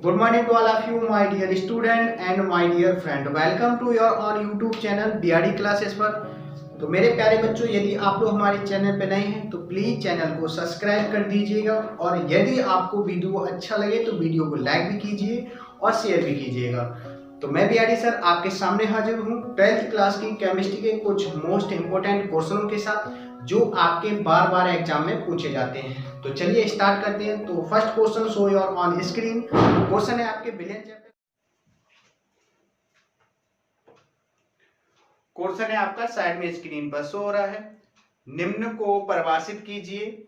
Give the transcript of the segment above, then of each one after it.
Good morning to all of you, my dear student and my dear friend. Welcome to your on YouTube channel BRD classes पर। तो मेरे प्यारे बच्चों, यदि आप लोग हमारे चैनल पर नए हैं तो प्लीज चैनल को सब्सक्राइब कर दीजिएगा, और यदि आपको वीडियो अच्छा लगे तो वीडियो को लाइक भी कीजिए और शेयर भी कीजिएगा। तो मैं BRD सर आपके सामने हाजिर हूँ 12th क्लास की केमिस्ट्री के कुछ मोस्ट इंपोर्टेंट क्वेश्चनों के साथ, जो आपके बार बार एग्जाम में पूछे जाते हैं। तो चलिए स्टार्ट करते हैं। तो first question show your on screen. Question है आपके विलियन चैप्टर, क्वेश्चन है आपका साइड में स्क्रीन पर शो हो रहा है। निम्न को परिभाषित कीजिए: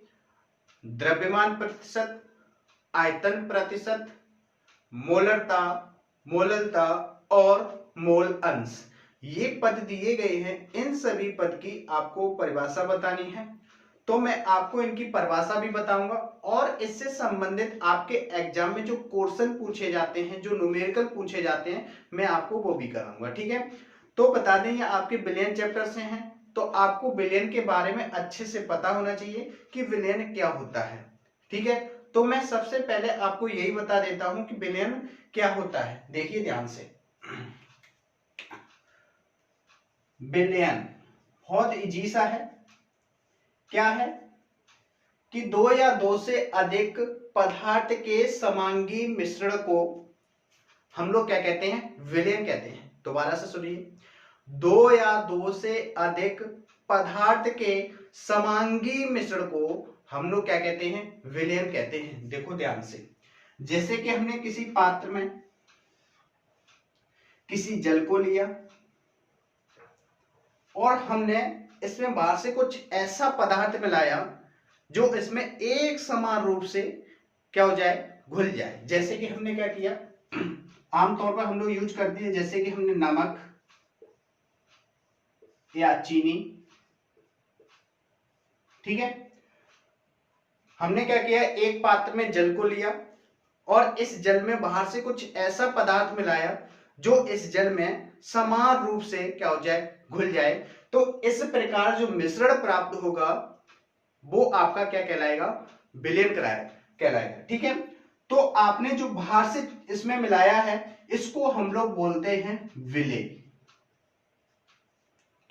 द्रव्यमान प्रतिशत, आयतन प्रतिशत, मोलरता, मोललता और मोल अंश। ये पद दिए गए हैं, इन सभी पद की आपको परिभाषा बतानी है। तो मैं आपको इनकी परिभाषा भी बताऊंगा, और इससे संबंधित आपके एग्जाम में जो क्वेश्चन पूछे जाते हैं, जो न्यूमेरिकल पूछे जाते हैं, मैं आपको वो भी कराऊंगा। ठीक है, तो बता दें ये आपके विलियन चैप्टर से हैं, तो आपको विलियन के बारे में अच्छे से पता होना चाहिए कि विलियन क्या होता है। ठीक है, तो मैं सबसे पहले आपको यही बता देता हूं कि विलियन क्या होता है। देखिए ध्यान से, विलियन बहुत इजी सा है। क्या है कि दो या दो से अधिक पदार्थ के समांगी मिश्रण को हम लोग क्या कहते हैं? विलयन कहते हैं। दोबारा से सुनिए, दो या दो से अधिक पदार्थ के समांगी मिश्रण को हम लोग क्या कहते हैं? विलयन कहते हैं। देखो ध्यान से, जैसे कि हमने किसी पात्र में किसी जल को लिया और हमने इसमें बाहर से कुछ ऐसा पदार्थ मिलाया जो इसमें एक समान रूप से क्या हो जाए? घुल जाए। जैसे कि हमने क्या किया, आमतौर पर हम लोग यूज करते हैं, जैसे कि हमने नमक या चीनी, ठीक है, हमने क्या किया, एक पात्र में जल को लिया और इस जल में बाहर से कुछ ऐसा पदार्थ मिलाया जो इस जल में समान रूप से क्या हो जाए? घुल जाए। तो इस प्रकार जो मिश्रण प्राप्त होगा वो आपका क्या कहलाएगा? विलयन कहलाएगा। ठीक है, तो आपने जो बाहर से इसमें मिलाया है इसको हम लोग बोलते हैं विलेय।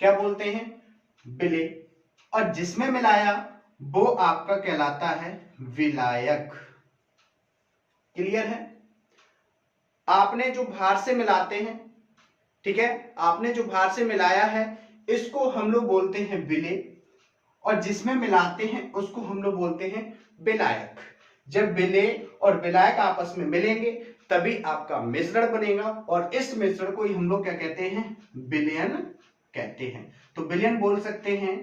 क्या बोलते हैं? विलेय। और जिसमें मिलाया वो आपका कहलाता है विलायक। क्लियर है? आपने जो बाहर से मिलाते हैं, ठीक है, आपने जो बाहर से मिलाया है इसको हम लोग बोलते हैं विलेय, और जिसमें मिलाते हैं उसको हम लोग बोलते हैं विलायक। जब विलेय और विलायक आपस में मिलेंगे तभी आपका मिश्रण बनेगा, और इस मिश्रण को ही हम लोग क्या कहते हैं? विलयन कहते हैं। तो विलयन बोल सकते हैं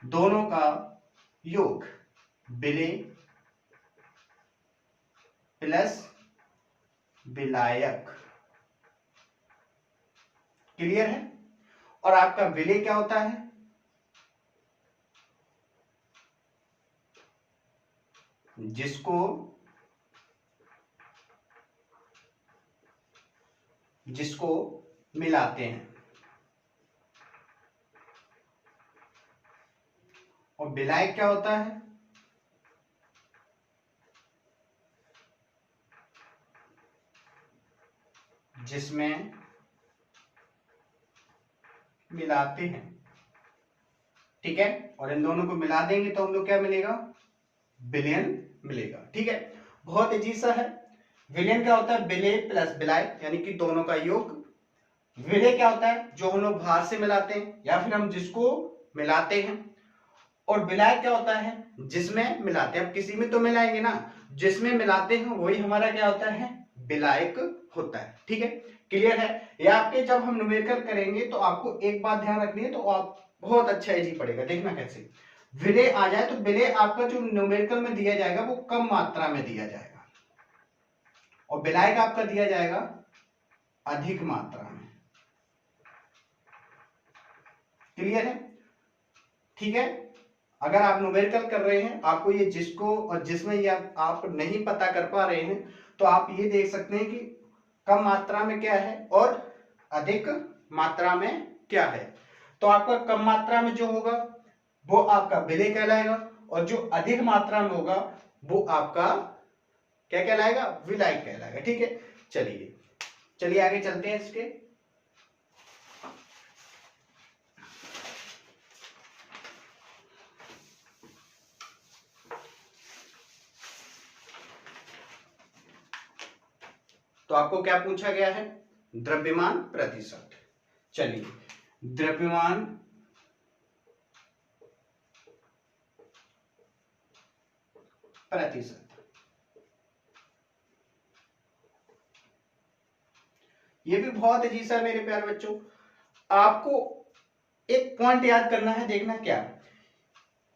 दोनों का योग, विलेय प्लस विलायक। क्लियर है? और आपका विलेय क्या होता है? जिसको मिलाते हैं, और विलायक क्या होता है? जिसमें मिलाते हैं। ठीक है, और इन दोनों को मिला देंगे तो हम लोग क्या मिलेगा? विलयन मिलेगा। ठीक है, बहुत इजी सा है। विलयन क्या होता है? विलेय प्लस विलायक, यानी कि दोनों का योग। विलेय क्या होता है? जो हम लोग बाहर से मिलाते हैं या फिर हम जिसको मिलाते हैं। और विलायक क्या होता है? जिसमें मिलाते हैं। अब किसी में तो मिलाएंगे ना, जिसमें मिलाते हैं वही हमारा क्या होता है? विलायक होता है। ठीक है, क्लियर है? या आपके जब हम न्यूमेरिकल करेंगे तो आपको एक बात ध्यान रखनी है, तो आप बहुत अच्छा इजी पड़ेगा। देखना कैसे विलेय आ जाए, तो विलेय आपका जो न्यूमेरिकल में दिया जाएगा वो कम मात्रा में दिया जाएगा, और विलायक आपका दिया जाएगा अधिक मात्रा में। क्लियर है? ठीक है, अगर आप न्यूमेरिकल कर रहे हैं, आपको ये जिसको और जिसमें ये आप नहीं पता कर पा रहे हैं, तो आप ये देख सकते हैं कि कम मात्रा में क्या है और अधिक मात्रा में क्या है। तो आपका कम मात्रा में जो होगा वो आपका विलेय कहलाएगा, और जो अधिक मात्रा में होगा वो आपका क्या कहलाएगा? विलायक कहलाएगा। ठीक है, चलिए आगे चलते हैं इसके। तो आपको क्या पूछा गया है? द्रव्यमान प्रतिशत। चलिए, द्रव्यमान प्रतिशत, ये भी बहुत अजीब सा है मेरे प्यारे बच्चों। आपको एक पॉइंट याद करना है, देखना क्या,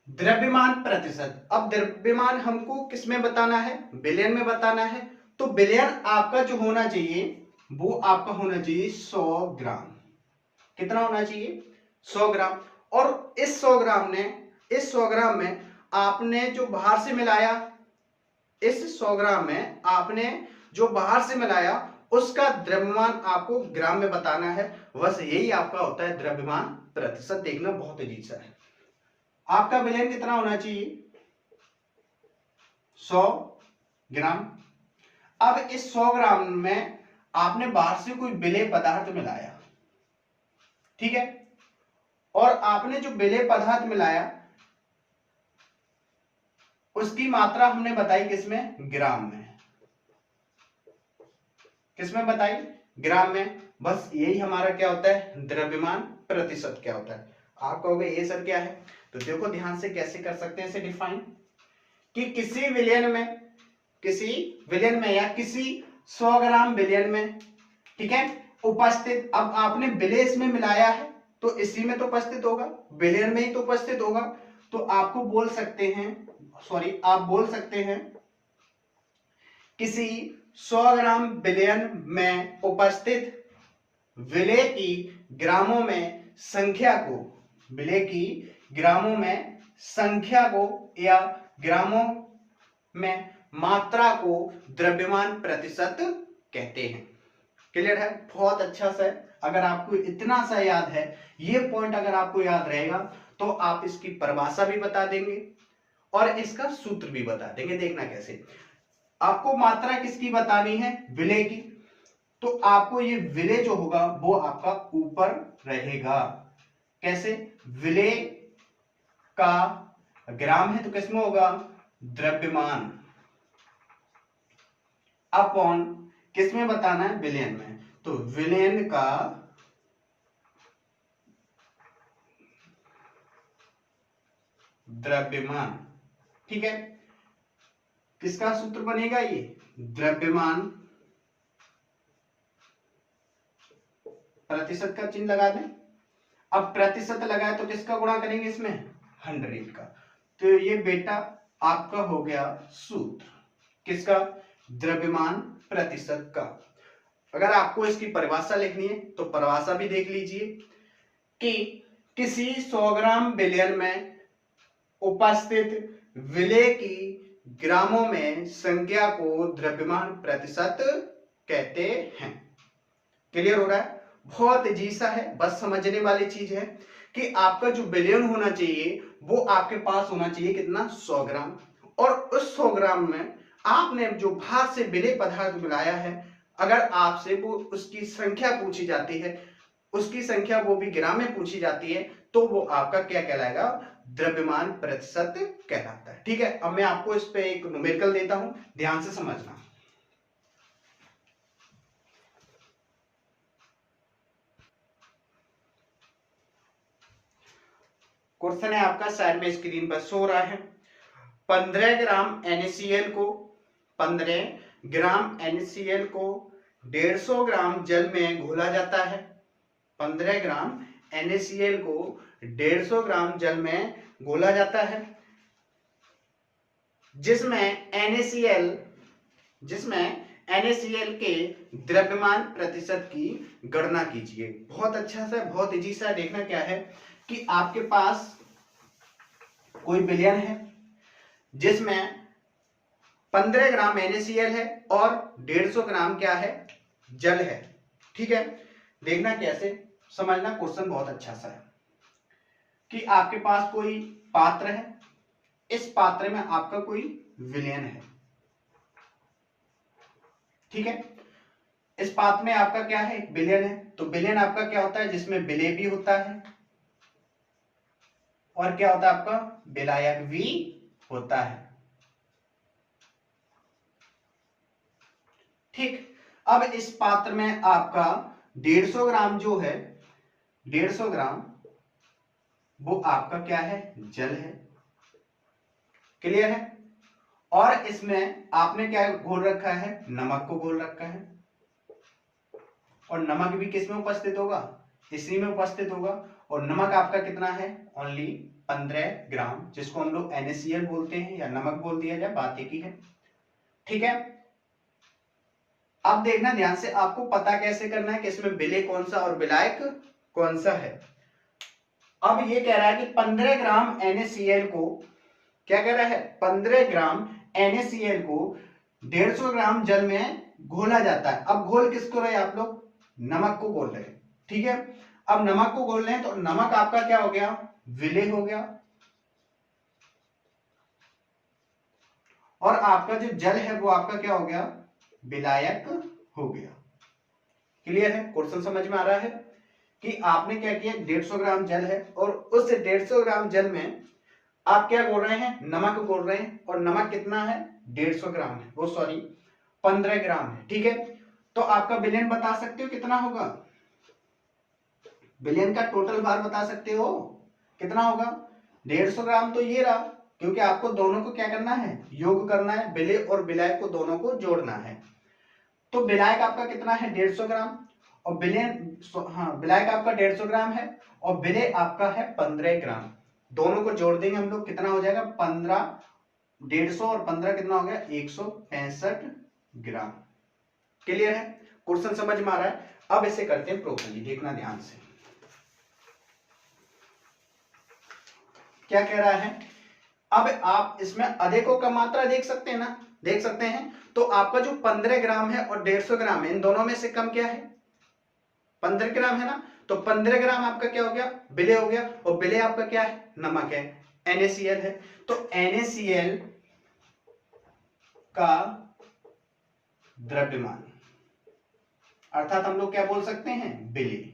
द्रव्यमान प्रतिशत। अब द्रव्यमान हमको किस में बताना है? बिलियन में बताना है। तो बिलियन आपका जो होना चाहिए वो आपका होना चाहिए 100 ग्राम। कितना होना चाहिए? 100 ग्राम। और इस 100 ग्राम में आपने जो बाहर से मिलाया, इस 100 ग्राम में आपने जो बाहर से मिलाया उसका द्रव्यमान आपको ग्राम में बताना है। बस यही आपका होता है द्रव्यमान प्रतिशत। देखना बहुत अजीब सा है। आपका विलयन कितना होना चाहिए? 100 ग्राम। अब इस 100 ग्राम में आपने बाहर से कोई विलेय पदार्थ मिलाया, ठीक है, और आपने जो विलेय पदार्थ मिलाया उसकी मात्रा हमने बताई किसमें? ग्राम में। किसमें बताई? ग्राम में। बस यही हमारा क्या होता है? द्रव्यमान प्रतिशत क्या होता है। आप कहोगे ये सर क्या है? तो देखो ध्यान से कैसे कर सकते हैं इसे डिफाइन, कि किसी विलयन में या किसी 100 ग्राम विलयन में, ठीक है, उपस्थित, अब आपने विलेय इसमें मिलाया है तो इसी में तो उपस्थित होगा, विलयन में ही तो उपस्थित होगा। तो आपको बोल सकते हैं, आप बोल सकते हैं किसी 100 ग्राम विलयन में उपस्थित विलेय की ग्रामों में संख्या को, विलेय की ग्रामों में संख्या को या ग्रामों में मात्रा को द्रव्यमान प्रतिशत कहते हैं। क्लियर है? बहुत अच्छा सा। अगर आपको इतना सा याद है, ये पॉइंट अगर आपको याद रहेगा तो आप इसकी परिभाषा भी बता देंगे और इसका सूत्र भी बता देंगे। देखना कैसे। आपको मात्रा किसकी बतानी है? विलेय की। तो आपको ये विलेय जो होगा वो आपका ऊपर रहेगा। कैसे? विलेय का ग्राम है तो किसमें होगा? द्रव्यमान अपॉन किसमें बताना है? विलयन में। तो विलयन का द्रव्यमान, ठीक है, किसका सूत्र बनेगा? ये द्रव्यमान प्रतिशत का चिन्ह लगा दें। अब प्रतिशत लगाए तो किसका गुणा करेंगे इसमें? 100 का। तो ये बेटा आपका हो गया सूत्र। किसका? द्रव्यमान प्रतिशत का। अगर आपको इसकी परिभाषा लिखनी है तो परिभाषा भी देख लीजिए कि किसी 100 ग्राम विलयन में उपस्थित विलेय की ग्रामों में संख्या को द्रव्यमान प्रतिशत कहते हैं। क्लियर हो रहा है? बहुत इजी सा है, बस समझने वाली चीज है कि आपका जो विलयन होना चाहिए वो आपके पास होना चाहिए कितना? 100 ग्राम। और उस 100 ग्राम में आपने जो बाहर से विलेय पदार्थ मिलाया है, अगर आपसे वो उसकी संख्या पूछी जाती है, उसकी संख्या वो भी ग्राम में पूछी जाती है, तो वो आपका क्या कहलाएगा? द्रव्यमान प्रतिशत कहलाता है। ठीक है, अब मैं आपको इस पे एक न्यूमेरिकल देता हूं, ध्यान से समझना। क्वेश्चन है आपका, साइड में स्क्रीन पर शो रहा है। 15 ग्राम NaCl को 150 ग्राम जल में घोला जाता है। 15 ग्राम NaCl को 150 ग्राम जल में घोला जाता है, जिसमें NaCl के द्रव्यमान प्रतिशत की गणना कीजिए। बहुत अच्छा सा, बहुत इजी सा। देखना क्या है कि आपके पास कोई विलयन है जिसमें 15 ग्राम NaCl है और 150 ग्राम क्या है? जल है। ठीक है, देखना कैसे, समझना। क्वेश्चन बहुत अच्छा सा है कि आपके पास कोई पात्र है, इस पात्र में आपका कोई विलयन है। ठीक है, इस पाथ में आपका क्या है, बिलियन है, तो बिलियन आपका क्या होता है, जिसमें विलय भी होता है और क्या होता है आपका, विलायक भी होता है। ठीक, अब इस पात्र में आपका 150 ग्राम जो है, 150 ग्राम वो आपका क्या है, जल है। क्लियर है। और इसमें आपने क्या घोल रखा है, नमक को घोल रखा है, और नमक भी किस में उपस्थित होगा, इसी में उपस्थित होगा। और नमक आपका कितना है, ओनली 15 ग्राम, जिसको हम लोग NaCl बोलते हैं या नमक बोल दिया जाए, बात एक ही है। ठीक है, अब देखना ध्यान से, आपको पता कैसे करना है कि इसमें विलेय कौन सा और विलायक कौन सा है। अब ये कह रहा है कि 15 ग्राम NaCl को, क्या कह रहा है, 15 ग्राम NaCl को 150 ग्राम जल में घोला जाता है। अब घोल किसको रहे आप लोग, नमक को घोल रहे हैं। ठीक है, अब नमक को घोल रहे हैं, तो नमक आपका क्या हो गया, विलेय हो गया, और आपका जो जल है वो आपका क्या हो गया, विलायक हो गया। क्लियर है, क्वेश्चन समझ में आ रहा है कि आपने क्या किया, 150 ग्राम जल है और उस 150 ग्राम जल में आप क्या बोल रहे हैं, नमक बोल रहे हैं, और नमक कितना है, 150 ग्राम है, वो सॉरी 15 ग्राम है। ठीक है, तो आपका विलयन बता सकते हो कितना होगा, विलयन का टोटल भार बता सकते हो कितना होगा, 150 ग्राम तो ये रहा, क्योंकि आपको दोनों को क्या करना है, योग करना है, विलेय और विलायक को दोनों को जोड़ना है। तो विलायक आपका कितना है, 150 ग्राम, और विलयन, हाँ विलायक आपका 150 ग्राम है और विलेय आपका है 15 ग्राम। दोनों को जोड़ देंगे हम लोग, कितना हो जाएगा, 15, 150 और 15 कितना हो गया, 165 ग्राम। क्लियर है, क्वेश्चन समझ में आ रहा है। अब इसे करते हैं प्रॉपर्ली, देखना ध्यान से क्या कह रहा है। अब आप इसमें अधिकों का मात्रा देख सकते हैं ना, देख सकते हैं। तो आपका जो 15 ग्राम है और 150 ग्राम है, इन दोनों में से कम क्या है, 15 ग्राम है ना, तो 15 ग्राम आपका क्या हो गया, विलेय हो गया, और विलेय आपका क्या है, नमक है, NaCl है। तो NaCl का द्रव्यमान, अर्थात हम लोग क्या बोल सकते हैं, विलेय।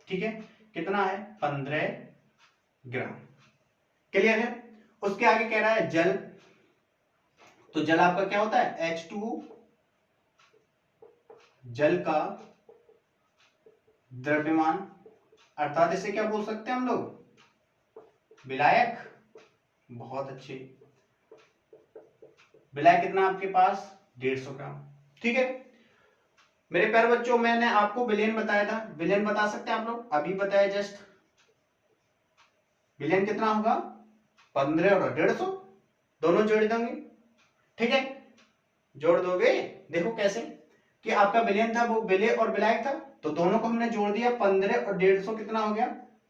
ठीक है, कितना है, 15 ग्राम। क्लियर है। उसके आगे कह रहा है जल, तो जल आपका क्या होता है, H2, जल का द्रव्यमान, अर्थात इसे क्या बोल सकते हैं हम लोग, विलायक। बहुत अच्छे, विलायक कितना आपके पास, 150 ग्राम। ठीक है मेरे प्यारे बच्चों, मैंने आपको विलयन बताया था, विलयन बता सकते हैं आप लोग, अभी बताया जस्ट। विलयन कितना होगा, 15 और 150, दोनों जोड़ देंगे। ठीक है, जोड़ दोगे, देखो कैसे कि आपका विलयन था वो विलेय और विलायक था, तो दोनों को हमने जोड़ दिया, 15 और 150 कितना हो गया,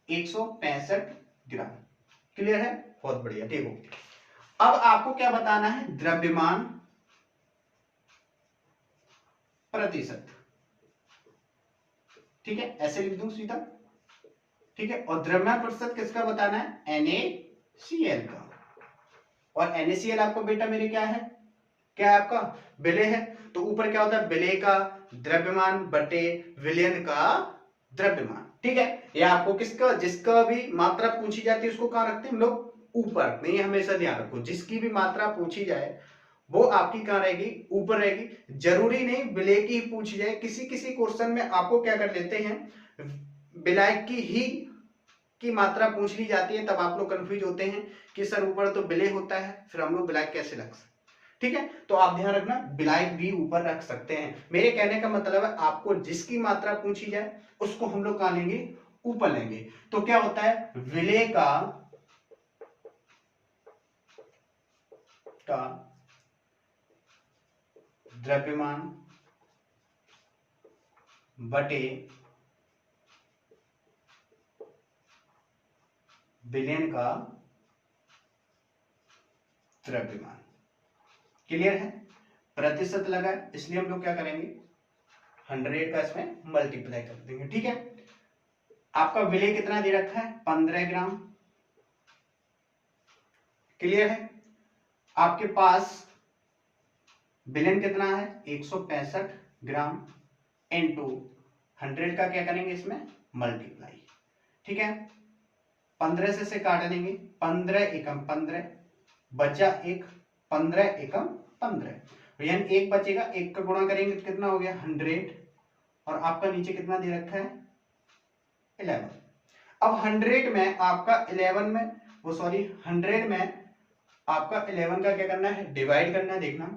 165 ग्राम। क्लियर है, बहुत बढ़िया। ठीक हो, अब आपको क्या बताना है, द्रव्यमान प्रतिशत। ठीक है, ऐसे लिख दूं सीधा। ठीक है, और द्रव्यमान प्रतिशत किसका बताना है, NaCl का। और NaCl आपको बेटा मेरे क्या है, क्या है आपका, विलेय है। तो ऊपर क्या होता है, विलेय का द्रव्यमान बटे विलयन का द्रव्यमान। ठीक है, या आपको किसका, जिसका भी मात्रा पूछी जाती है उसको कहां रखते हैं हम लोग, ऊपर। नहीं, हमेशा ध्यान रखो, जिसकी भी मात्रा पूछी जाए वो आपकी कहां रहेगी, ऊपर रहेगी। जरूरी नहीं विलेय की पूछी जाए, किसी किसी क्वेश्चन में आपको क्या कर लेते हैं, विलायक की ही की मात्रा पूछ ली जाती है, तब आप लोग कंफ्यूज होते हैं कि सर ऊपर तो विलेय होता है, फिर हम लोग विलायक कैसे रख सकते। ठीक है, तो आप ध्यान रखना, विलायक भी ऊपर रख सकते हैं। मेरे कहने का मतलब है, आपको जिसकी मात्रा पूछी जाए उसको हम लोग कहां लेंगे, ऊपर लेंगे। तो क्या होता है, विलेय का द्रव्यमान बटे विलयन का द्रव्यमान। क्लियर है, प्रतिशत लगा है, इसलिए हम लोग क्या करेंगे, 100 का इसमें मल्टीप्लाई कर देंगे। ठीक है, आपका विलेय कितना दे रखा है, 15 ग्राम। क्लियर है, आपके पास बिलियन कितना है 165 ग्राम इनटू 100 का क्या करेंगे इसमें मल्टीप्लाई, ठीक है। 15 से काट देंगे, 15 एकम 15 बचा एक, 15 एकम 15 यानी एक बचेगा, एक का गुणा करेंगे तो कितना हो गया 100 और आपका नीचे कितना दे रखा है 11। अब 100 में आपका 11 में वो सॉरी 100 में आपका 11 का क्या करना है डिवाइड करना है, देखना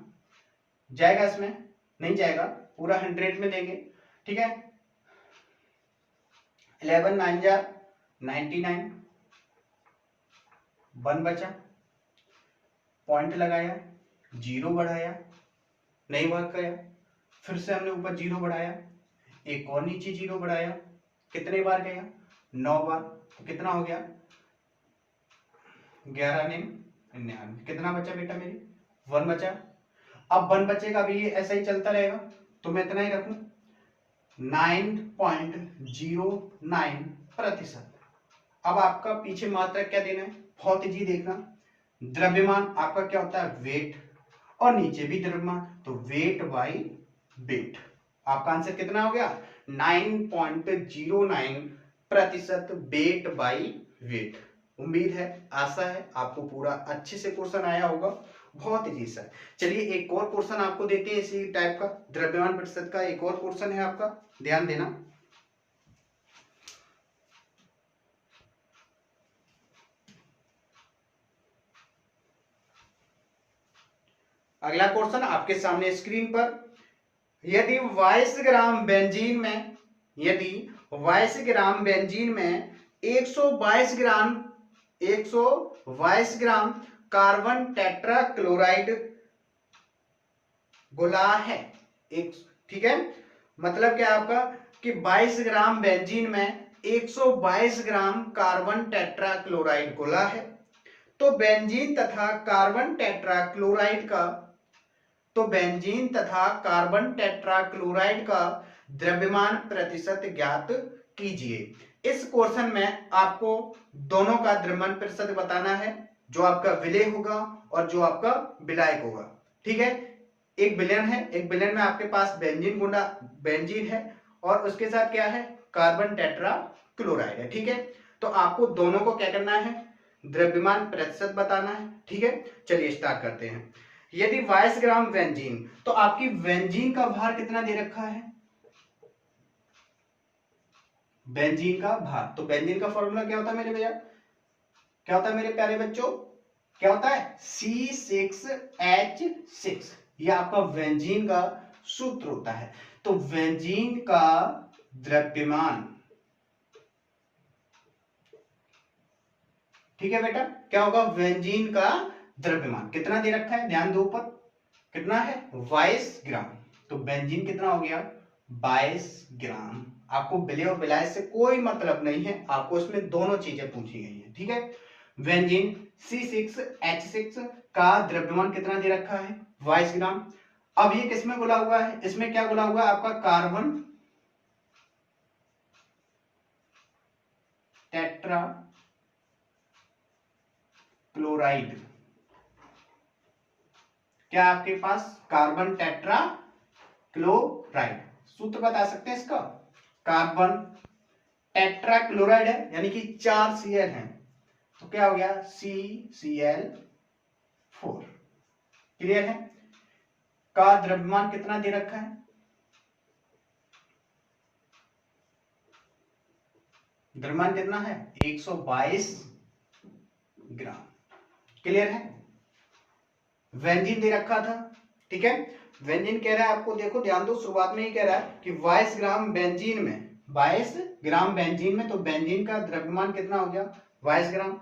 जाएगा इसमें नहीं जाएगा, पूरा 100 में देंगे, ठीक है। 11 9 जा 99, 1 बचा, पॉइंट लगाया, 0 बढ़ाया, नहीं वर्क किया, फिर से हमने ऊपर 0 बढ़ाया, एक और नीचे 0 बढ़ाया, कितने बार गया 9 बार, तो कितना हो गया 11 ने 99, कितना बचा बेटा मेरी 1 बचा। अब 1 बचेगा, अभी ये ऐसा ही चलता रहेगा तो मैं इतना ही रखूं 9.09%। अब आपका पीछे मात्रक क्या देना है, बहुत इजी, देखना द्रव्यमान आपका क्या होता है वेट, और नीचे भी द्रव्यमान तो वेट बाई वेट। आपका आंसर कितना हो गया 9.09% वेट बाई वेट। उम्मीद है आशा है आपको पूरा अच्छे से क्वेश्चन आया होगा, बहुत इजी सा है। चलिए एक और क्वेश्चन आपको देते हैं इसी टाइप का, द्रव्यमान प्रतिशत का एक और क्वेश्चन है आपका, ध्यान देना। अगला क्वेश्चन आपके सामने स्क्रीन पर, यदि 22 ग्राम बेंजीन में, यदि 22 ग्राम बेंजीन में 122 ग्राम कार्बन टेट्रा क्लोराइड गोला है एक, ठीक है, मतलब क्या आपका कि 22 ग्राम बेंजीन में 122 ग्राम कार्बन टेट्रा क्लोराइड गोला है, तो बेंजीन तथा कार्बन टेट्रा क्लोराइड का, तो बेंजीन तथा कार्बन टेट्रा क्लोराइड का द्रव्यमान प्रतिशत ज्ञात कीजिए। इस क्वेश्चन में आपको दोनों का द्रव्यमान प्रतिशत बताना है, जो आपका विलेय होगा और जो आपका विलायक होगा, ठीक है। एक विलयन है, एक विलयन में आपके पास बेंजीन गुंडा बेंजीन है और उसके साथ क्या है कार्बन टेट्रा क्लोराइड है, ठीक है। तो आपको दोनों को क्या करना है द्रव्यमान प्रतिशत बताना है, ठीक है। चलिए स्टार्ट करते हैं। यदि 22 ग्राम बेंजीन, तो आपकी बेंजीन का भार कितना दे रखा है, बेंजीन का भार, तो बेंजीन का फॉर्मूला क्या होता है मेरे भैया, क्या होता है मेरे प्यारे बच्चों, क्या होता है C6H6, ये आपका बेंजीन का सूत्र होता है। तो बेंजीन का द्रव्यमान, ठीक है बेटा, क्या होगा बेंजीन का द्रव्यमान कितना दे रखा है, ध्यान दो ऊपर कितना है 22 ग्राम, तो बेंजीन कितना हो गया 22 ग्राम। आपको विलेय और विलायक से कोई मतलब नहीं है, आपको इसमें दोनों चीजें पूछी गई है, ठीक है। बेंजीन C6H6 का द्रव्यमान कितना दे रखा है 22 ग्राम। अब ये किसमें घुला हुआ है, इसमें क्या घुला हुआ है आपका कार्बन टेट्रा क्लोराइड, क्या आपके पास कार्बन टेट्रा क्लोराइड, सूत्र बता सकते हैं इसका, कार्बन टेट्रा क्लोराइड है यानी कि 4 Cl है, तो क्या हो गया CCl4, क्लियर है। का द्रव्यमान कितना दे रखा है, द्रव्यमान कितना है 122 ग्राम, क्लियर है। बेंजीन दे रखा था, ठीक है, बेंजीन कह रहा है आपको, देखो ध्यान दो, शुरुआत में ही कह रहा है कि 22 ग्राम बेंजीन में, 22 ग्राम बेंजीन में, तो बेंजीन का द्रव्यमान कितना हो गया 22 ग्राम।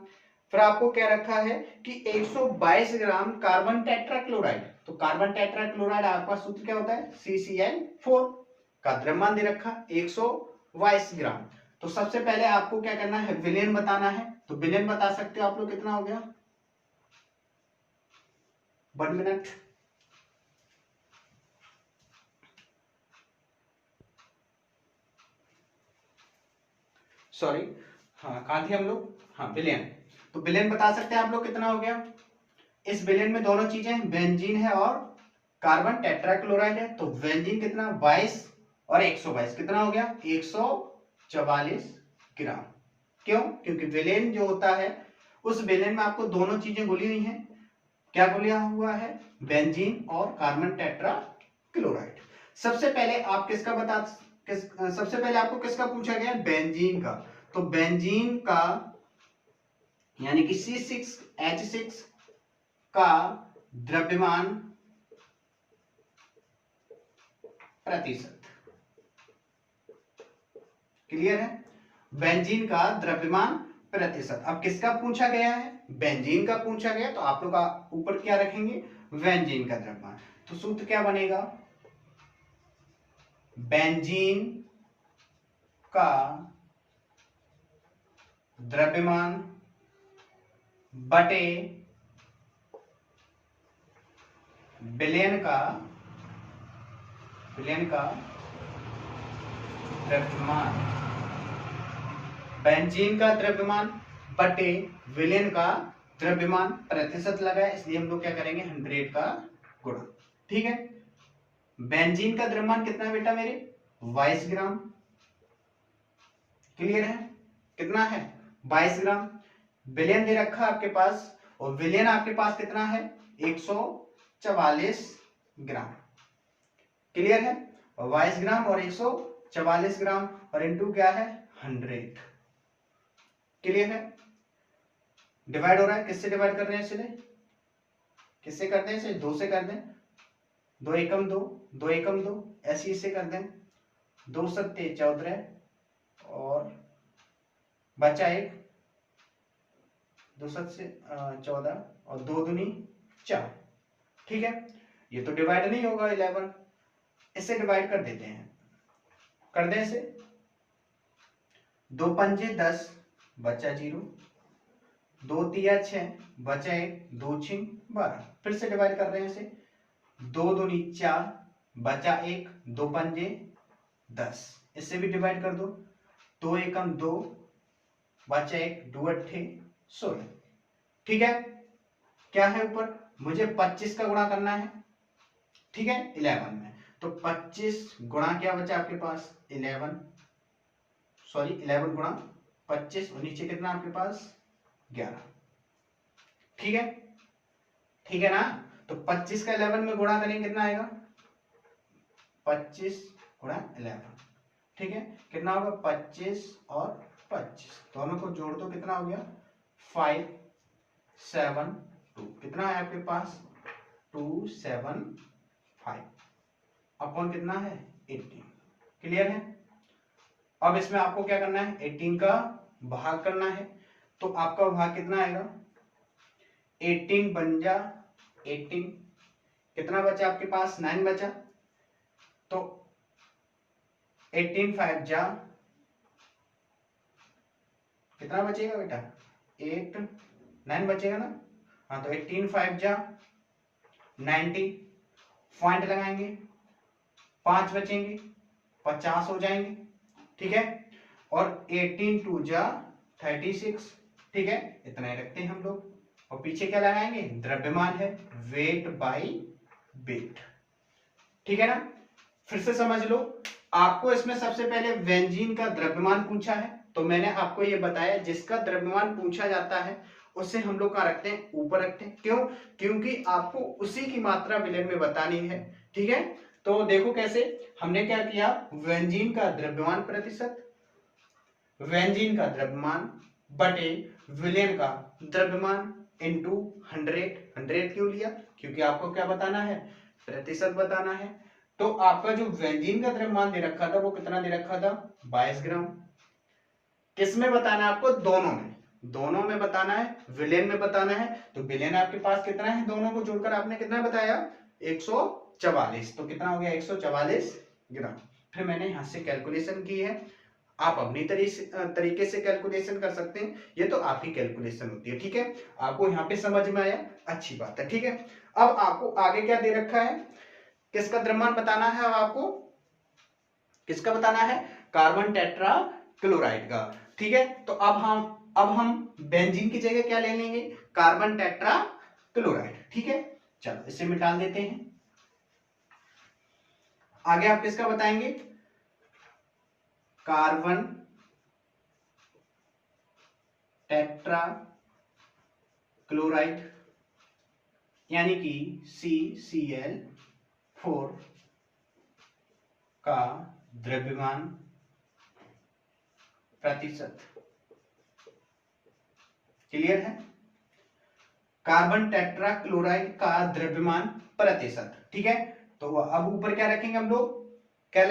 फिर आपको क्या रखा है कि 122 ग्राम कार्बन टेट्रा क्लोराइड, तो कार्बन टेट्रा क्लोराइड आपका सूत्र क्या होता है CCl4, का द्रव्यमान दे रखा 122 ग्राम। तो सबसे पहले आपको क्या करना है विलयन बताना है, तो विलयन बता सकते हो आप लोग, कितना हो गया 1 मिनट, सॉरी, हाँ कहां थे हम लोग, हाँ विलयन, तो विलयन बता सकते हैं आप लोग कितना हो गया। इस विलयन में दोनों चीजें बेंजीन है और कार्बन टेट्राक्लोराइड है, तो बेंजीन कितना 22 और 122 कितना हो गया 144 ग्राम। क्यों? क्योंकि विलेन जो होता है उस विलेन में आपको दोनों चीजें घुली हुई हैं। क्या घुला हुआ है? बेंजीन और कार्बन टेट्राक्लोराइड। सबसे पहले आपको किसका पूछा गया? बेंजीन का। तो बेंजीन का यानी कि C6H6 का द्रव्यमान प्रतिशत। क्लियर है? बेंजीन का द्रव्यमान प्रतिशत। अब किसका पूछा गया है? बेंजीन का पूछा गया, तो आप लोग ऊपर क्या रखेंगे? बेंजीन का द्रव्यमान। तो सूत्र क्या बनेगा? बेंजीन का द्रव्यमान बटे विलेन का द्रव्यमान। बेंजीन का द्रव्यमान बटे विलेन का द्रव्यमान प्रतिशत लगा है, इसलिए हम लोग क्या करेंगे 100 का गुणा। ठीक है? बेंजीन का द्रव्यमान कितना है बेटा मेरे? 22 ग्राम। क्लियर है? कितना है? 22 ग्राम। विलेन दे रखा आपके पास, और विलेन आपके पास कितना है? 144 ग्राम। क्लियर है? 22 ग्राम और 144 ग्राम और इनटू क्या है? 100। क्लियर है? डिवाइड हो रहा है। किससे डिवाइड कर रहे हैं? इसलिए किससे करते हैं? इसे 2 से कर दें। 2 एकम 2, 2 एकम 2, ऐसे इससे कर दें। 2 सत्ते 14 और बचा 1, 2 सत्ते 14 और 2 दूनी 4। ठीक है? ये तो डिवाइड नहीं होगा 11, इससे डिवाइड कर देते हैं। कर दें इसे। 2 पंजे 10 बचा 0, 2 तिया 6 बचा 1, 2 छिंग 12। फिर से डिवाइड कर रहे हैं इसे। 2 दूनी 4 बचा 1, 2 पंजे 10। इससे भी डिवाइड कर दो। 2 एकम 2 बचा 1, 2 अट्ठे 16। ठीक है? क्या है ऊपर? मुझे 25 का गुणा करना है। ठीक है? 11 में। तो 25 गुणा क्या बचा आपके पास? 11 गुणा 25 और नीचे कितना आपके पास? 11। ठीक है? ठीक है ना? तो 25 का 11 में गुणा करेंगे कितना आएगा? 25 गुणा 11। ठीक है? कितना होगा? 25 और 25 दोनों को जोड़ दो, कितना हो गया? 572। कितना है आपके पास? 275 अपॉन कितना है? 18। क्लियर है? अब इसमें आपको क्या करना है? 18 का भाग करना है। तो आपका भाग कितना आएगा? 18 बन जा 18, कितना बचा आपके पास? 9 बचा। तो 18 5 जा कितना बचेगा बेटा? 8 9 बचेगा ना? हाँ, तो 18 5 जा 90, पॉइंट लगाएंगे, 5 बचेंगे, 50 हो जाएंगे। ठीक है? और 18 2 जा 36। ठीक है? इतना ही रखते हैं हम लोग। और पीछे क्या लगाएंगे? द्रव्यमान है, वेट बाई वेट। ठीक है ना? फिर से समझ लो। आपको इसमें सबसे पहले बेंजीन का द्रव्यमान पूछा है, तो मैंने आपको यह बताया जिसका द्रव्यमान पूछा जाता है उसे हम लोग कहाँ रखते हैं? ऊपर रखते हैं। क्यों? क्योंकि आपको उसी की मात्रा विलेन में बतानी है। ठीक है? तो देखो कैसे हमने क्या किया? बेंजीन का द्रव्यमान प्रतिशत, बेंजीन का द्रव्यमान बटे विलेन का द्रव्यमान इंटू 100 क्यों लिया? क्योंकि आपको क्या बताना है? प्रतिशत बताना है। तो आपका जो बेंजीन का द्रव्यमान दे रखा था वो कितना दे रखा था? 22 ग्राम। किसमें बताना है आपको? दोनों में बताना है, विलेन में बताना है। तो विलेन आपके पास कितना है? दोनों को जोड़कर आपने कितना बताया? 144। तो कितना हो गया? 144 ग्राम। फिर मैंने यहां से कैलकुलेशन की है। आप अपनी तरीके से कैलकुलेशन कर सकते हैं, ये तो आपकी कैलकुलेशन होती है। ठीक है? आपको यहाँ पे समझ में आया? अच्छी बात है। ठीक है? अब आपको आगे क्या दे रखा है? किसका द्रव्यमान बताना है? अब आपको किसका बताना है? कार्बन टेट्राक्लोराइड का। ठीक है? तो अब हम बेंजीन की जगह क्या ले लेंगे? Carbon tetrachloride. ठीक है? चलो इसे मिटा देते हैं। आगे आप किसका बताएंगे, कार्बन टेट्रा क्लोराइड यानी कि CCl4 का द्रव्यमान प्रतिशत। क्लियर है, कार्बन टेट्रा क्लोराइड का द्रव्यमान प्रतिशत। ठीक है, तो अब ऊपर क्या रखेंगे हम लोग, क्या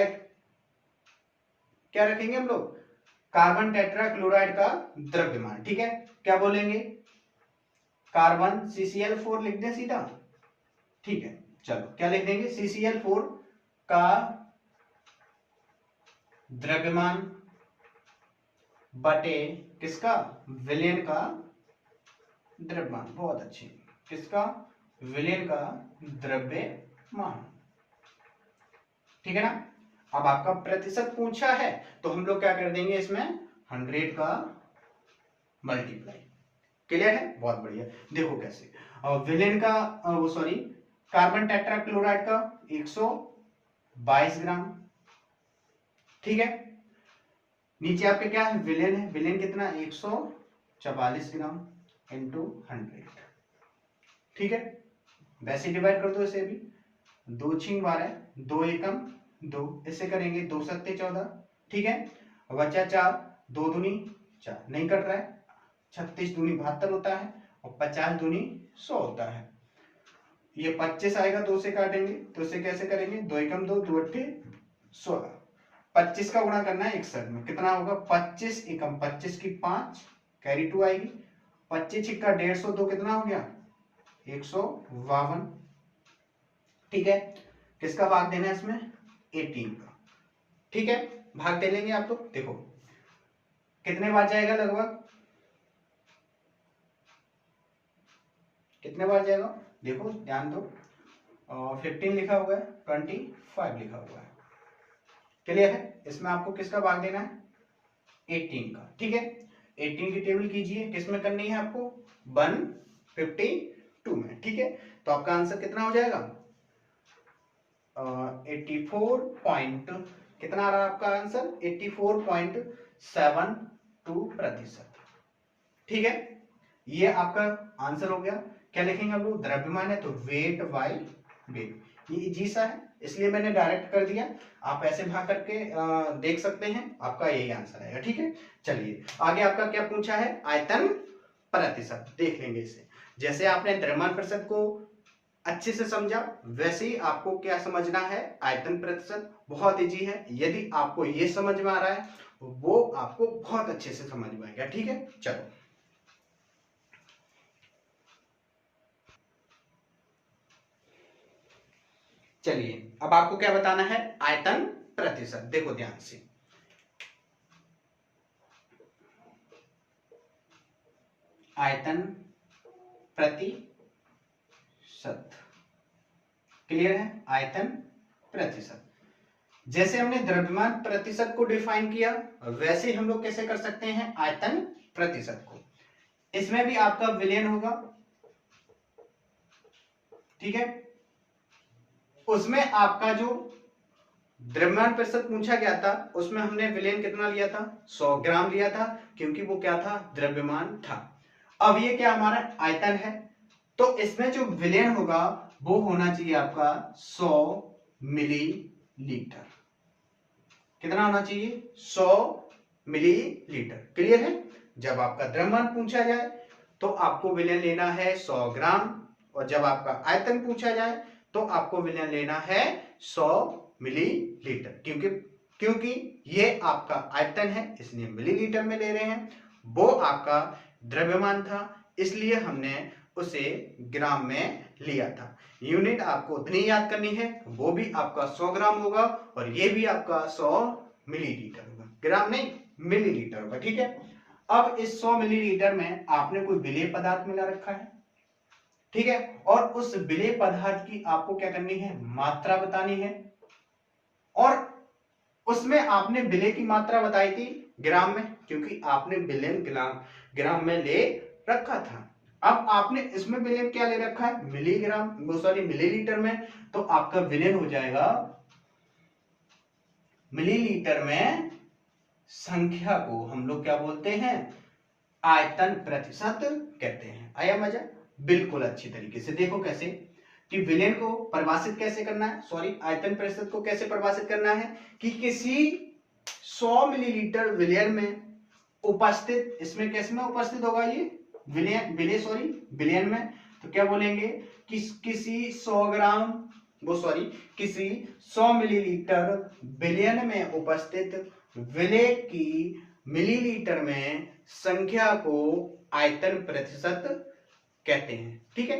रखेंगे हम लोग, कार्बन टेट्रा क्लोराइड का द्रव्यमान। ठीक है, क्या बोलेंगे, कार्बन CCl4 लिख दें सीधा। ठीक है, चलो क्या लिख देंगे, CCl4 का द्रव्यमान बटे किसका, विलेन का द्रव्यमान। बहुत अच्छी, किसका, विलेन का द्रव्यमान। ठीक है ना। अब आपका प्रतिशत पूछा है तो हम लोग क्या कर देंगे, इसमें 100 का मल्टीप्लाई। क्लियर है, बहुत बढ़िया। देखो कैसे, विलेन का वो सॉरी कार्बन टेट्रा क्लोराइड का 122 ग्राम। ठीक है, नीचे आपके क्या है, विलेन है, विलेन कितना 144 ग्राम इंटू 100। ठीक है, वैसे डिवाइड कर दो इसे भी, 2 छिंग 12, 2 एकम 2, इससे करेंगे 2 सत्ते 14। ठीक है, बचा 4, 2 दूनी 4, नहीं कट रहा है, 36 दूनी 72 होता है और 50 दूनी 100 होता है। ये 25 आएगा, 2 से काटेंगे तो इसे कैसे करेंगे, 2 एकम 2, 2 अट्ठे 16, 25 का गुणा करना है 61 में, कितना होगा 25 एकम 25 की 5 कैरी 2 आएगी, 25 छिक्का 150, 2 कितना हो गया 152। ठीक है, किसका भाग देना है इसमें, 18 का। ठीक है, भाग दे लेंगे आप लोग, देखो कितने बार जाएगा, लगभग कितने बार जाएगा, देखो ध्यान दो, 15 लिखा हुआ है, 25 लिखा हुआ है। क्लियर है, इसमें आपको किसका भाग देना है, 18 का। ठीक है, 18 की टेबल कीजिए, किसमें करनी है आपको, 152 में। ठीक है, तो आपका आंसर कितना हो जाएगा, 84 कितना आ रहा है आपका आंसर, 84.72%। ठीक है, ये आपका आंसर हो गया। क्या लिखेंगे हम लोग, द्रव्यमान है तो वेट बाय वेट, ये इजी सा है इसलिए मैंने डायरेक्ट कर दिया, आप ऐसे भाग करके देख सकते हैं, आपका यही आंसर आएगा। ठीक है, चलिए आगे आपका क्या पूछा है, आयतन प्रतिशत। देख लेंगे इसे, जैसे आपने द्रव्यमान प्रतिशत को अच्छे से समझा वैसे ही आपको क्या समझना है, आयतन प्रतिशत। बहुत इजी है, यदि आपको ये समझ में आ रहा है वो आपको बहुत अच्छे से समझ में आएगा। ठीक है, चलो चलिए अब आपको क्या बताना है, आयतन प्रतिशत। देखो ध्यान से, आयतन प्रतिशत। क्लियर है, आयतन प्रतिशत। जैसे हमने द्रव्यमान प्रतिशत को डिफाइन किया वैसे हम लोग कैसे कर सकते हैं आयतन प्रतिशत को। इसमें भी आपका विलयन होगा। ठीक है, उसमें आपका जो द्रव्यमान प्रतिशत पूछा गया था उसमें हमने विलयन कितना लिया था, 100 ग्राम लिया था, क्योंकि वो क्या था, द्रव्यमान था। अब ये क्या हमारा आयतन है, तो इसमें जो विलयन होगा वो होना चाहिए आपका 100 मिलीलीटर। कितना होना चाहिए, 100 मिलीलीटर। क्लियर है, जब आपका द्रव्यमान पूछा जाए तो आपको विलयन लेना है 100 ग्राम, और जब आपका आयतन पूछा जाए तो आपको विलयन लेना है 100 मिलीलीटर। क्योंकि ये आपका आयतन है इसलिए मिलीलीटर में ले रहे हैं, वो आपका द्रव्यमान था इसलिए हमने उसे ग्राम में लिया था। यूनिट आपको उतनी याद करनी है, वो भी आपका 100 ग्राम होगा और ये भी आपका 100 मिलीलीटर होगा, ग्राम नहीं मिलीलीटर होगा। ठीक है, अब इस 100 मिलीलीटर में आपने कोई विलेय पदार्थ मिला रखा है। ठीक है, और उस विलेय पदार्थ की आपको क्या करनी है, मात्रा बतानी है, और उसमें आपने विलेय की मात्रा बताई थी ग्राम में, क्योंकि आपने विलयन ग्राम में ले रखा था। अब आपने इसमें विलयन क्या ले रखा है, मिलीग्राम, सॉरी मिलीलीटर में, तो आपका विलयन हो जाएगा मिलीलीटर में संख्या को हम लोग क्या बोलते हैं, आयतन प्रतिशत कहते हैं। आया मजा? बिल्कुल अच्छी तरीके से देखो कैसे कि विलयन को परिभाषित कैसे करना है, सॉरी आयतन प्रतिशत को कैसे परिभाषित करना है कि किसी 100 मिलीलीटर विलयन में उपस्थित, इसमें कैसे में उपस्थित होगा ये विलयन में, तो क्या बोलेंगे कि किसी 100 ग्राम किसी 100 मिलीलीटर विलयन में उपस्थित विलेय की मिलीलीटर में संख्या को आयतन प्रतिशत कहते हैं। ठीक है,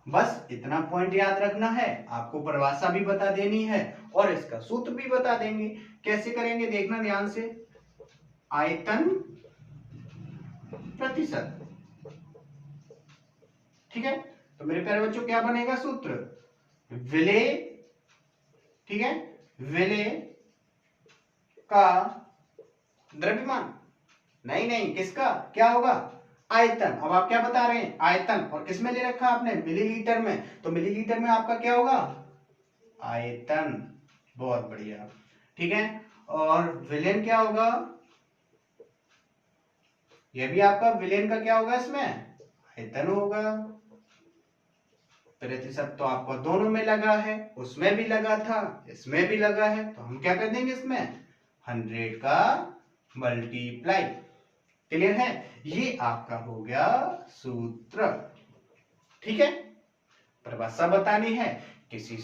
बस इतना पॉइंट याद रखना है। आपको परिभाषा भी बता देनी है और इसका सूत्र भी बता देंगे। कैसे करेंगे देखना ध्यान से। आयतन प्रतिशत, ठीक है, तो मेरे प्यारे बच्चों क्या बनेगा सूत्र, विलेय, ठीक है, विलेय का द्रव्यमान, नहीं किसका, क्या होगा, आयतन। अब आप क्या बता रहे हैं, आयतन, और किसमें ले रखा आपने, मिलीलीटर में, तो मिलीलीटर में आपका क्या होगा, आयतन। बहुत बढ़िया, ठीक है, और विलयन क्या होगा, यह भी आपका विलयन का क्या होगा, इसमें आयतन होगा। प्रतिशत तो आपको दोनों में लगा है, उसमें भी लगा था, इसमें भी लगा है, तो हम क्या कर देंगे इसमें 100 का मल्टीप्लाई। क्लियर है, ये आपका हो गया सूत्र। ठीक है, परिभाषा बतानी है, किसी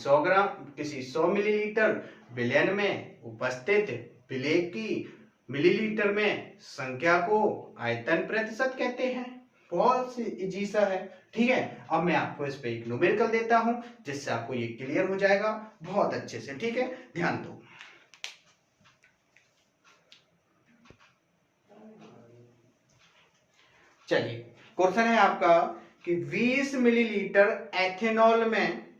100 मिलीलीटर विलयन में उपस्थित विलेय की मिलीलीटर में संख्या को आयतन प्रतिशत कहते हैं। बहुत इजी सा है। ठीक है, अब मैं आपको इस पे एक न्यूमेरिकल देता हूं जिससे आपको ये क्लियर हो जाएगा बहुत अच्छे से। ठीक है, ध्यान दो। चलिए, क्वेश्चन है आपका कि 20 मिलीलीटर एथेनॉल में,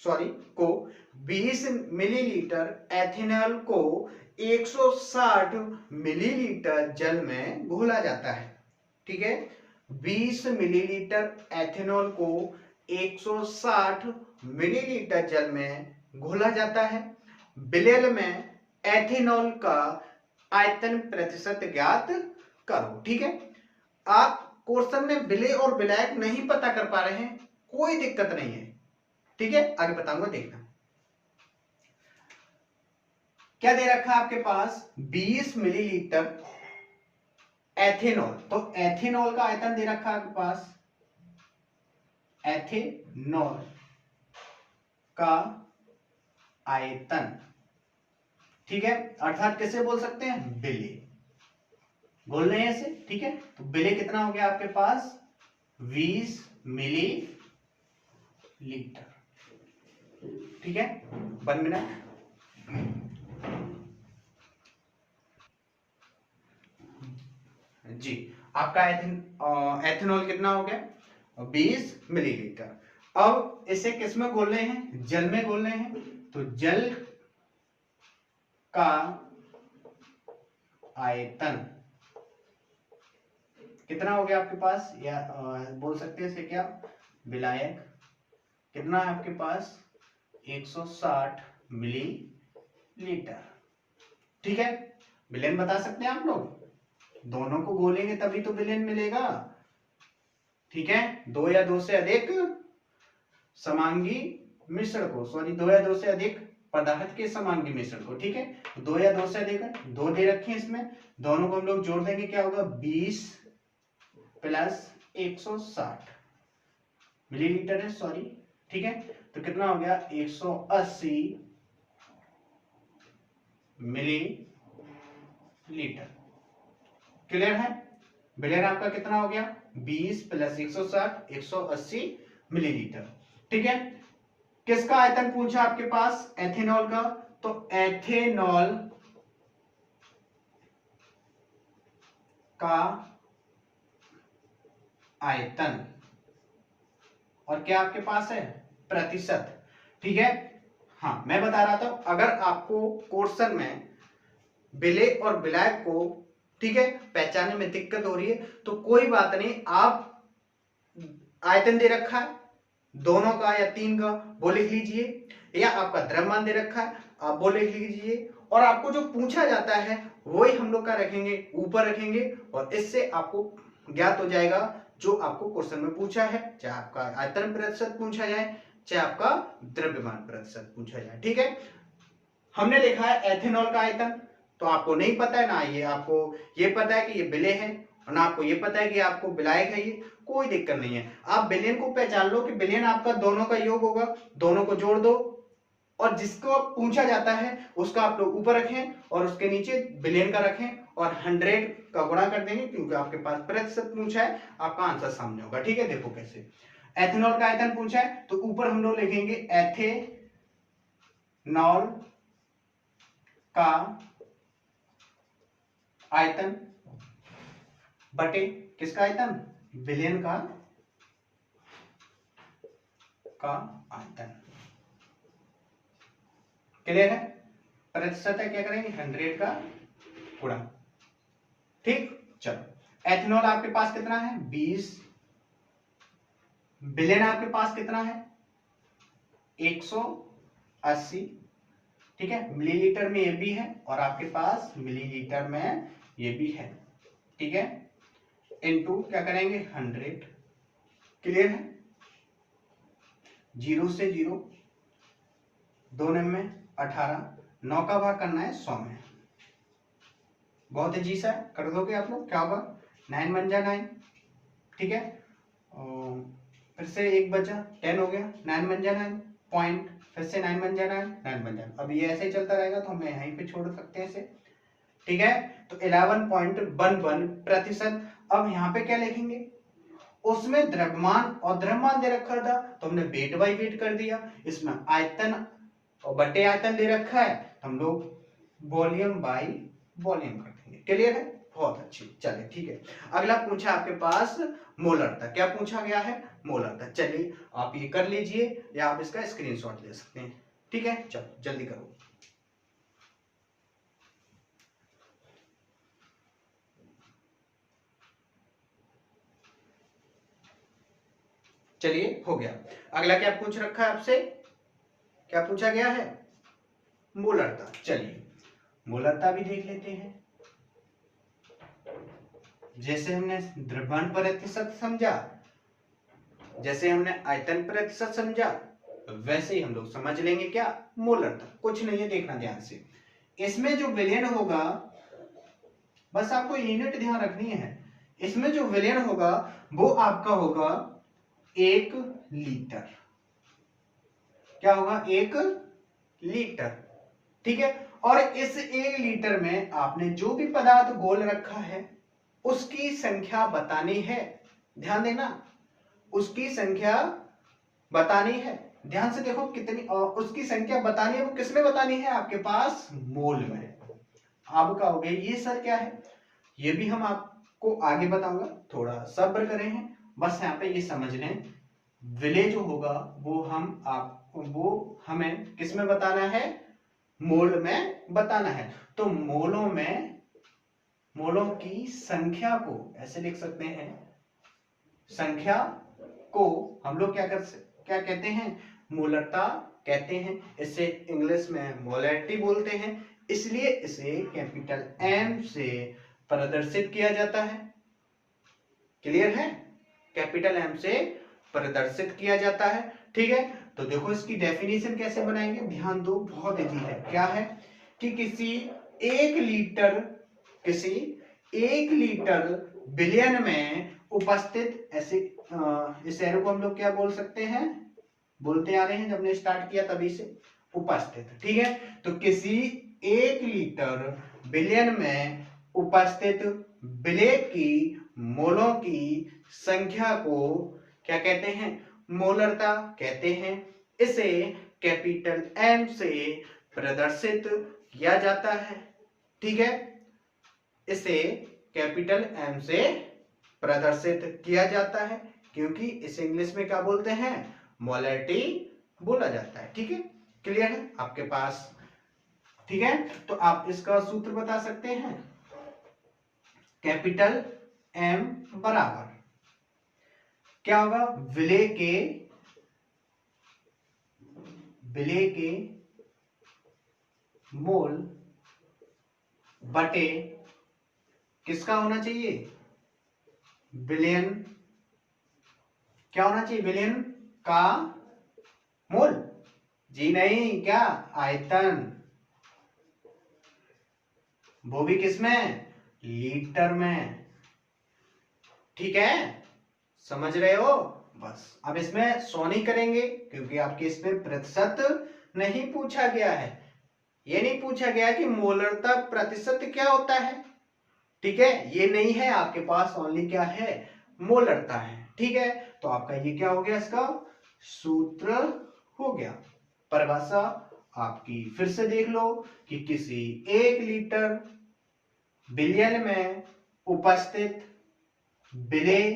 को 20 मिलीलीटर एथेनॉल को 160 मिलीलीटर जल में घोला जाता है। ठीक है, 20 मिलीलीटर एथेनॉल को 160 मिलीलीटर जल में घोला जाता है। विलयन में एथेनॉल का आयतन प्रतिशत ज्ञात करो। ठीक है, आप क्वेश्चन में विलेय और विलायक नहीं पता कर पा रहे हैं, कोई दिक्कत नहीं है। ठीक है, आगे बताऊंगा, देखना क्या दे रखा है आपके पास, 20 मिलीलीटर एथेनॉल, तो एथेनॉल का आयतन दे रखा है आपके पास, एथेनॉल का आयतन। ठीक है, अर्थात कैसे बोल सकते हैं, विलेय बोल रहे हैं ऐसे। ठीक है, तो विलेय कितना हो गया आपके पास, 20 मिलीलीटर। ठीक है, 1 मिनट। जी, आपका एथेनॉल कितना हो गया, 20 मिलीलीटर। अब इसे किस में घोल रहे हैं, जल में घोल रहे हैं, तो जल का आयतन कितना हो गया आपके पास, या बोल सकते हैं इसे क्या, विलायक कितना है आपके पास, 160 मिलीलीटर। ठीक है, विलयन बता सकते हैं आप लोग, दोनों को घोलेंगे तभी तो विलयन मिलेगा। ठीक है, 2 या 2 से अधिक समांगी मिश्रण को, 2 या 2 से अधिक पदार्थ के समांगी मिश्रण को। ठीक है, 2 या 2 से अधिक, 2 दे रखे हैं इसमें, दोनों को हम लोग जोड़ देंगे, क्या होगा, 20 प्लस 160 मिलीलीटर है, ठीक है, तो कितना हो गया, 180 मिलीलीटर। क्लियर है, विलयन आपका कितना हो गया, 20 प्लस 160, 180 मिलीलीटर। ठीक है, किसका आयतन पूछा आपके पास, एथेनॉल का, तो एथेनॉल का आयतन, और क्या आपके पास है, प्रतिशत। ठीक है, हाँ मैं बता रहा था, अगर आपको क्वेश्चन में विलेय और विलायक को, ठीक है, पहचानने में दिक्कत हो रही है तो कोई बात नहीं, आप आयतन दे रखा है दोनों का या 3 का, वो लिख लीजिए, या आपका द्रव्यमान दे रखा है आप वो लिख लीजिए, और आपको जो पूछा जाता है वही हम लोग का रखेंगे, ऊपर रखेंगे, और इससे आपको ज्ञात हो जाएगा जो आपको क्वेश्चन में पूछा है, चाहे आपका आयतन प्रतिशत पूछा जाए, चाहे आपका द्रव्यमान प्रतिशत पूछा जाए। ठीक है, हमने लिखा है एथेनॉल का आयतन, तो आपको नहीं पता है ना, ये आपको ये पता है कि ये विलेय है, और ना आपको ये पता है कि आपको विलायक है, ये कोई दिक्कत नहीं है। आप विलयन को पहचान लो कि विलयन आपका दोनों का योग होगा, दोनों को जोड़ दो, और जिसको पूछा जाता है उसका आप लोग ऊपर रखें और उसके नीचे विलयन का रखें, और 100 का गुणा कर देंगे, क्योंकि आपके पास प्रतिशत पूछा है, आपका आंसर सामने होगा। ठीक है, देखो कैसे। एथेनॉल का आयतन पूछा है तो ऊपर हम लोग लिखेंगे एथेनॉल का आयतन बटे किसका आयतन, विलयन का आयतन। क्लियर है, प्रतिशत है, क्या करेंगे 100 का गुणा। ठीक, चलो एथेनॉल आपके पास कितना है 20, विलयन आपके पास कितना है 180। ठीक है, मिलीलीटर में ये भी है और आपके पास मिलीलीटर में ये भी है। ठीक है, इनटू क्या करेंगे 100। क्लियर है, 0 से 0, 2 में 18, 9 का भाग करना है 100 में। बहुत ही सा कर दोगे आप लोग, क्या होगा 9 बन जा 9। ठीक है, फिर से 1 बचा 10 हो गया, 9 बन जा 9 पॉइंट, फिर से 9 बन जा 9 बन जा। अब ये ऐसे ही चलता रहेगा तो हम यहीं पे छोड़ सकते हैं इसे। ठीक है, तो 11.11 प्रतिशत। अब यहाँ पे क्या लिखेंगे, उसमें द्रव्यमान और द्रव्यमान दे रखा था तो हमने वेट बाई वेट कर दिया, इसमें आयतन और बटे आयतन दे रखा है तो हम लोग वॉल्यूम बाई वॉल्यूम कर देंगे। क्लियर है, बहुत अच्छी। चलिए ठीक है, अगला पूछा आपके पास मोलरता। क्या पूछा गया है, मोलरता। चलिए आप ये कर लीजिए या आप इसका स्क्रीनशॉट ले सकते हैं। ठीक है, चलो जल्दी करो। चलिए हो गया। अगला क्या पूछ रखा है आपसे, क्या पूछा गया है, मोलरता। चलिए मोलरता भी देख लेते हैं। जैसे हमने द्रव्यमान प्रतिशत समझा, जैसे हमने आयतन प्रतिशत समझा, वैसे ही हम लोग समझ लेंगे क्या, मोलरता। कुछ नहीं है, देखना ध्यान से। इसमें जो विलयन होगा, बस आपको यूनिट ध्यान रखनी है, इसमें जो विलयन होगा वो आपका होगा 1 लीटर। क्या होगा 1 लीटर। ठीक है, और इस 1 लीटर में आपने जो भी पदार्थ घोल रखा है उसकी संख्या बतानी है। ध्यान देना, उसकी संख्या बतानी है। ध्यान से देखो कितनी, उसकी संख्या बतानी है, वो किसमें बतानी है, आपके पास मोल में। आप कहोगे ये सर क्या है, ये भी हम आपको आगे बताऊंगा, थोड़ा सब्र करें हैं। बस यहाँ पे ये समझ लें, विलेय जो होगा वो वो हमें किसमें बताना है, मोल में बताना है। तो मोलों की संख्या को ऐसे लिख सकते हैं, संख्या को हम लोग क्या कहते हैं, मोलरता कहते हैं। इसे इंग्लिश में मोलैरिटी बोलते हैं, इसलिए इसे कैपिटल एम से प्रदर्शित किया जाता है। क्लियर है, कैपिटल एम से प्रदर्शित किया जाता है। ठीक है, तो देखो इसकी डेफिनेशन कैसे बनाएंगे, ध्यान दो, बहुत इजी है। क्या है कि किसी 1 लीटर विलयन में उपस्थित, ऐसे इस एरो को हम लोग क्या बोल सकते हैं, बोलते आ रहे हैं, जब ने स्टार्ट किया तभी से, उपस्थित। ठीक है, तो किसी 1 लीटर विलयन में उपस्थित विलेय की मोलों की संख्या को क्या कहते हैं, मोलरता कहते हैं। इसे कैपिटल एम से प्रदर्शित किया जाता है। ठीक है, इसे कैपिटल एम से प्रदर्शित किया जाता है, क्योंकि इसे इंग्लिश में क्या बोलते हैं, मोलैरिटी बोला जाता है। ठीक है, क्लियर है आपके पास। ठीक है, तो आप इसका सूत्र बता सकते हैं, कैपिटल एम बराबर क्या होगा, विलेय के मोल बटे किसका होना चाहिए, विलयन, क्या होना चाहिए, विलयन का मोल, जी नहीं, क्या, आयतन, वो भी किसमें, लीटर में, ठीक है, समझ रहे हो। बस अब इसमें 100 नहीं करेंगे क्योंकि आपके इसमें प्रतिशत नहीं पूछा गया है, ये नहीं पूछा गया कि मोलरता प्रतिशत क्या होता है, ठीक है, ये नहीं है आपके पास, ओनली क्या है, मोलरता है, ठीक है। तो आपका ये क्या हो गया, इसका सूत्र हो गया। परिभाषा आपकी फिर से देख लो कि किसी 1 लीटर विलयन में उपस्थित विलेय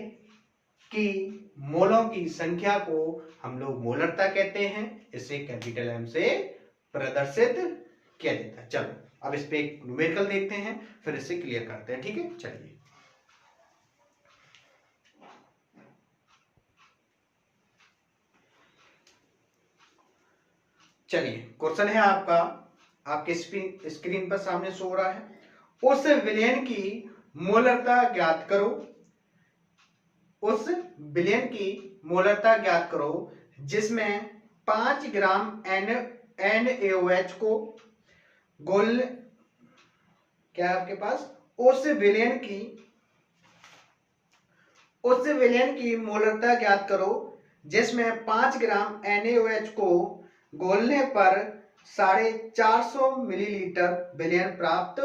की मोलों की संख्या को हम लोग मोलरता कहते हैं, इसे कैपिटल एम से प्रदर्शित किया जाता है। चलो अब इस पे एक न्यूमेरिकल देखते हैं, फिर इसे क्लियर करते हैं, ठीक है। चलिए क्वेश्चन है आपका, आपके स्क्रीन पर सामने शो हो रहा है, उस विलयन की मोलरता ज्ञात करो, उस विलयन की मोलरता ज्ञात करो जिसमें 5 ग्राम NaOH को गोल, क्या है आपके पास, उस विलयन की मोलरता ज्ञात करो जिसमें 5 ग्राम NaOH को घोलने पर 450 मिलीलीटर विलयन प्राप्त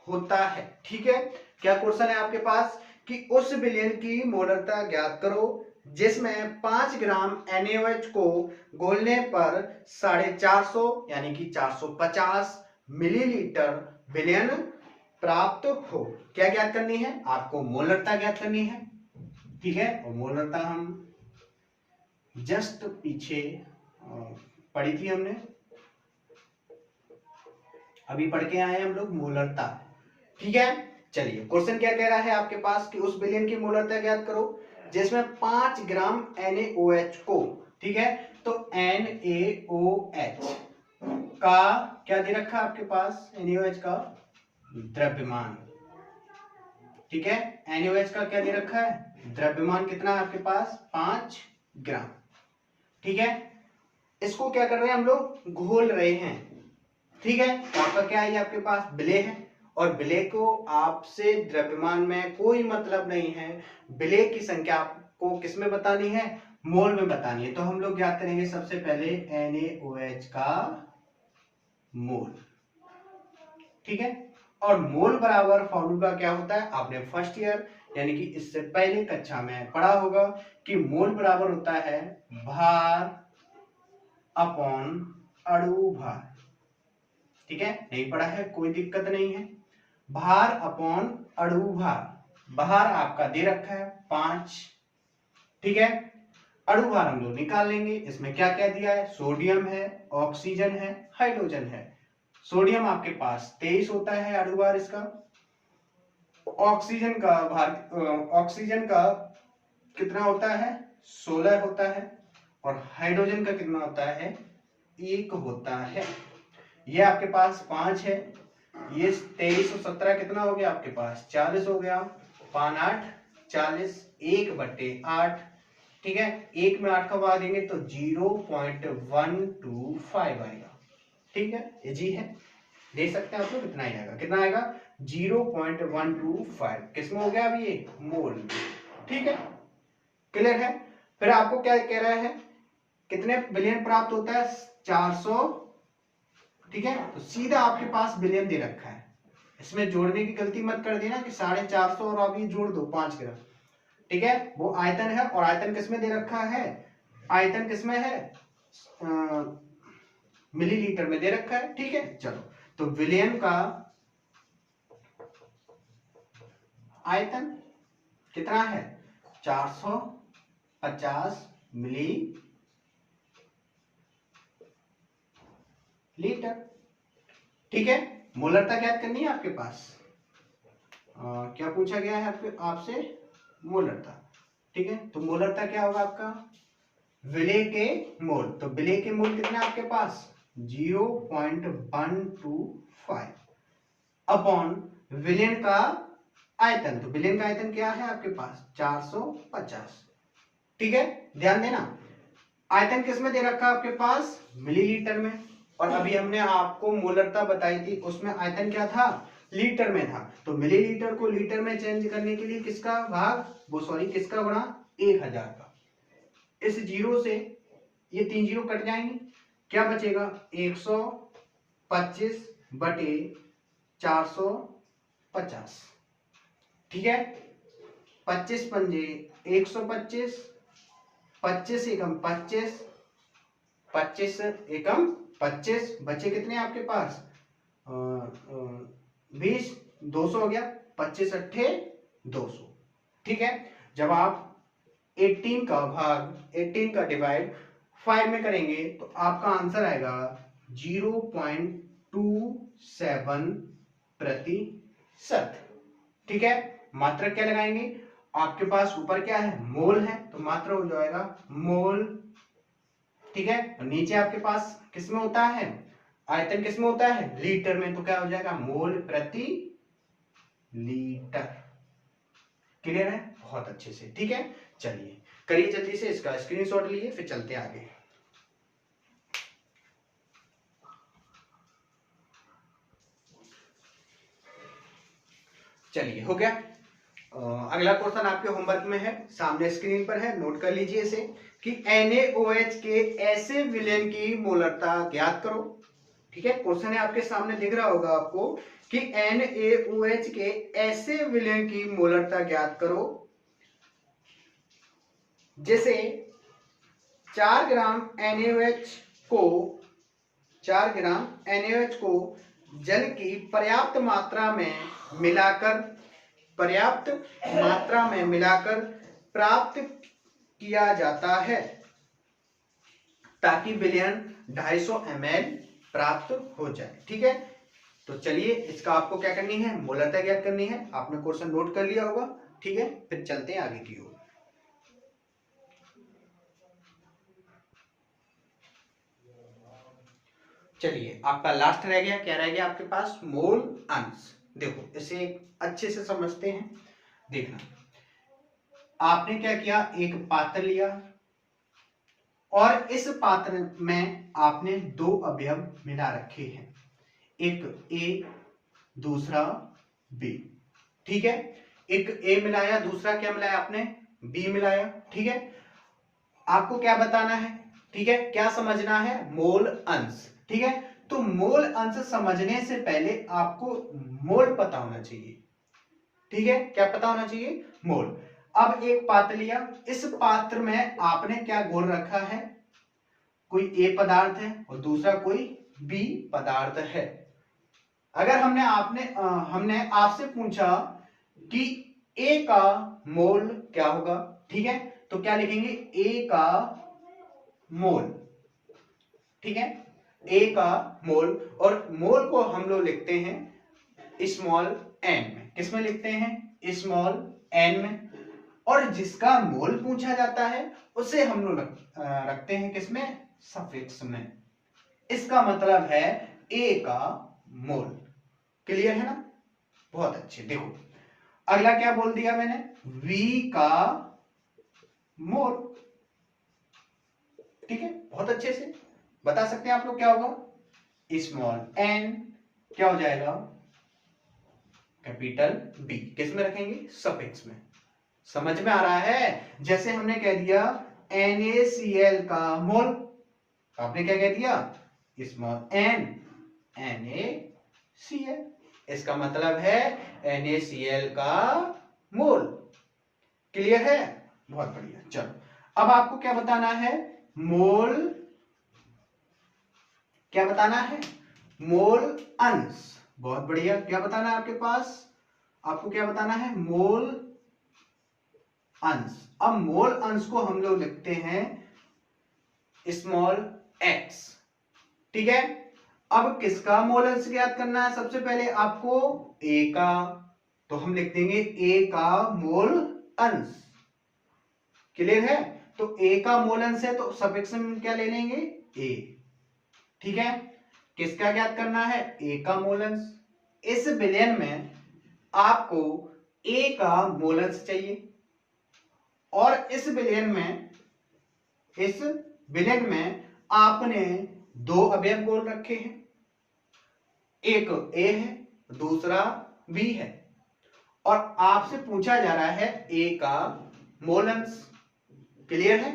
होता है, ठीक है। क्या क्वेश्चन है आपके पास कि उस विलयन की मोलरता ज्ञात करो जिसमें 5 ग्राम NaOH को घोलने पर 450 यानी कि 450 मिलीलीटर विलयन प्राप्त हो। क्या ज्ञात करनी है, आपको मोलरता ज्ञात करनी है, ठीक है। और मोलरता हम जस्ट पीछे पढ़ी थी हमने, अभी पढ़ के आए हम लोग मोलरता, ठीक है। चलिए क्वेश्चन क्या कह रहा है आपके पास कि उस विलयन की मोलरता ज्ञात करो जिसमें 5 ग्राम NaOH को, ठीक है, तो NaOH का क्या दे रखा है आपके पास, NaOH का द्रव्यमान, ठीक है, NaOH का क्या दे रखा है, द्रव्यमान कितना है आपके पास, 5 ग्राम, ठीक है। इसको क्या कर रहे हैं हम लोग, घोल रहे हैं, ठीक है। तो आपका क्या है, आपके पास विलेय है, और विलेय को आपसे द्रव्यमान में कोई मतलब नहीं है, विलेय की संख्या आपको किसमें बतानी है, मोल में बतानी है। तो हम लोग ज्ञात करेंगे सबसे पहले NaOH का मोल, ठीक है। और मोल बराबर फॉर्मूला क्या होता है, आपने फर्स्ट ईयर यानी कि इससे पहले कक्षा में पढ़ा होगा कि मोल बराबर होता है भार अपॉन अणु भार, ठीक है। नहीं पढ़ा है कोई दिक्कत नहीं है, भार अपॉन अणु भार, भार आपका दे रखा है 5, ठीक है। अणु भार हम लोग निकाल लेंगे, इसमें क्या क्या दिया है, सोडियम है, ऑक्सीजन है, हाइड्रोजन है। सोडियम आपके पास 23 होता है अणु भार इसका, ऑक्सीजन का भार, ऑक्सीजन का कितना होता है, 16 होता है, और हाइड्रोजन का कितना होता है, 1 होता है। ये आपके पास 5 है, ये 23 और 17 कितना हो गया आपके पास, 40 हो गया, 5 8 40, 1/8, ठीक है। 1 में 8 का भाग देंगे तो 0.125 आएगा, ठीक है, ये जी है, दे सकते हैं आप लोग, कितना आएगा, कितना आएगा 0.125, किसमें हो गया अभी ये, मोल, ठीक है, क्लियर है। फिर आपको क्या कह रहा है, कितने विलयन प्राप्त होता है, 400, ठीक है। तो सीधा आपके पास विलयन दे रखा है, इसमें जोड़ने की गलती मत कर देना कि 450 और अभी जोड़ दो 5 ग्राम, ठीक है। वो आयतन है, और आयतन किसमें दे रखा है, आयतन किसमें है, मिलीलीटर में दे रखा है, ठीक है। चलो तो विलयन का आयतन कितना है, 450 मिलीलीटर, ठीक है। मोलरता ज्ञात करनी है आपके पास, क्या पूछा गया है आपसे, मोलरता, ठीक है। तो मोलरता क्या होगा आपका, विलेय के मोल, तो विलेय के मोल कितना है आपके पास, 0.125 अपॉन विलयन का आयतन। तो विलयन का आयतन क्या है आपके पास 450। ठीक है, ध्यान देना आयतन किस में दे रखा है आपके पास मिलीलीटर में, और अभी हमने आपको मोलरता बताई थी उसमें आयतन क्या था लीटर में था। तो मिलीलीटर को लीटर में चेंज करने के लिए किसका भाग वो सॉरी किसका गुणा 1000 का। इस जीरो से ये 3 जीरो कट जाएंगे, क्या बचेगा 125 बटे 450। ठीक है, 25 पंजे 125, 25 एकम 25, 25 एकम 25, बचे कितने आपके पास 20, 200 हो गया, 25 अट्ठे 200। ठीक है, जब आप 18 का भाग 18 का डिवाइड 5 में करेंगे तो आपका आंसर आएगा 0.27%। ठीक है, मात्रक क्या लगाएंगे, आपके पास ऊपर क्या है मोल है तो मात्रा हो जाएगा मोल। ठीक है, और नीचे आपके पास किसमें होता है आयतन, किसमें होता है लीटर में, तो क्या हो जाएगा मोल प्रति लीटर। क्लियर है, बहुत अच्छे से। ठीक है, चलिए करिए जल्दी से इसका स्क्रीनशॉट लिए फिर चलते आगे। चलिए हो गया। अगला क्वेश्चन आपके होमवर्क में है, सामने स्क्रीन पर है, नोट कर लीजिए इसे कि NaOH के ऐसे विलयन की मोलरता ज्ञात करो। ठीक है, क्वेश्चन है आपके सामने दिख रहा होगा आपको कि NaOH के ऐसे विलयन की मोलरता ज्ञात करो जैसे 4 ग्राम NaOH को जल की पर्याप्त मात्रा में मिलाकर प्राप्त किया जाता है ताकि विलयन 250 ml प्राप्त हो जाए। ठीक है, तो चलिए इसका आपको क्या करनी है मोलरता ज्ञात करनी है। आपने क्वेश्चन नोट कर लिया होगा। ठीक है, फिर चलते हैं आगे की ओर। चलिए आपका लास्ट रह गया, क्या रह गया आपके पास मोल अंश। देखो इसे अच्छे से समझते हैं, देखना आपने क्या किया एक पात्र लिया और इस पात्र में आपने 2 अवयव मिला रखे हैं, एक A दूसरा B। ठीक है, एक A मिलाया, दूसरा क्या मिलाया आपने B मिलाया। ठीक है, आपको क्या बताना है, ठीक है क्या समझना है मोल अंश। ठीक है, तो मोल अंश समझने से पहले आपको मोल पता होना चाहिए। ठीक है, क्या पता होना चाहिए मोल। अब एक पात्र लिया, इस पात्र में आपने क्या घोल रखा है, कोई A पदार्थ है और दूसरा कोई B पदार्थ है। अगर हमने आपसे पूछा कि A का मोल क्या होगा, ठीक है तो क्या लिखेंगे A का मोल। ठीक है, A का मोल, और मोल को हम लोग लिखते हैं स्मॉल n में। किसमें लिखते हैं स्मॉल n में, और जिसका मोल पूछा जाता है उसे हम लोग रखते हैं किसमें सफिक्स में। इसका मतलब है A का मोल। क्लियर है ना, बहुत अच्छे। देखो अगला क्या बोल दिया मैंने V का मोल। ठीक है, बहुत अच्छे से बता सकते हैं आप लोग क्या होगा स्मॉल n क्या हो जाएगा कैपिटल B। किस में रखेंगे सफिक्स में। समझ में आ रहा है, जैसे हमने कह दिया NaCl का मोल, आपने क्या कह दिया स्मॉल n NaCl, इसका मतलब है NaCl का मोल। क्लियर है, बहुत बढ़िया। चलो अब आपको क्या बताना है मोल, क्या बताना है मोल अंश। बहुत बढ़िया, क्या बताना है आपके पास, आपको क्या बताना है मोल अंश। अब मोल अंश को हम लोग लिखते हैं स्मॉल x। ठीक है, अब किसका मोल अंश ज्ञात करना है, सबसे पहले आपको A का, तो हम लिख देंगे A का मोल अंश। क्लियर है, तो A का मोल अंश है तो सफिक्स में क्या ले लेंगे A। ठीक है, किसका ज्ञात करना है A का मोल अंश। इस विलयन में आपको A का मोल अंश चाहिए और इस बिलियन में आपने दो अवयव बोल रखे हैं, एक A है दूसरा B है और आपसे पूछा जा रहा है A का मोल अंश। क्लियर है?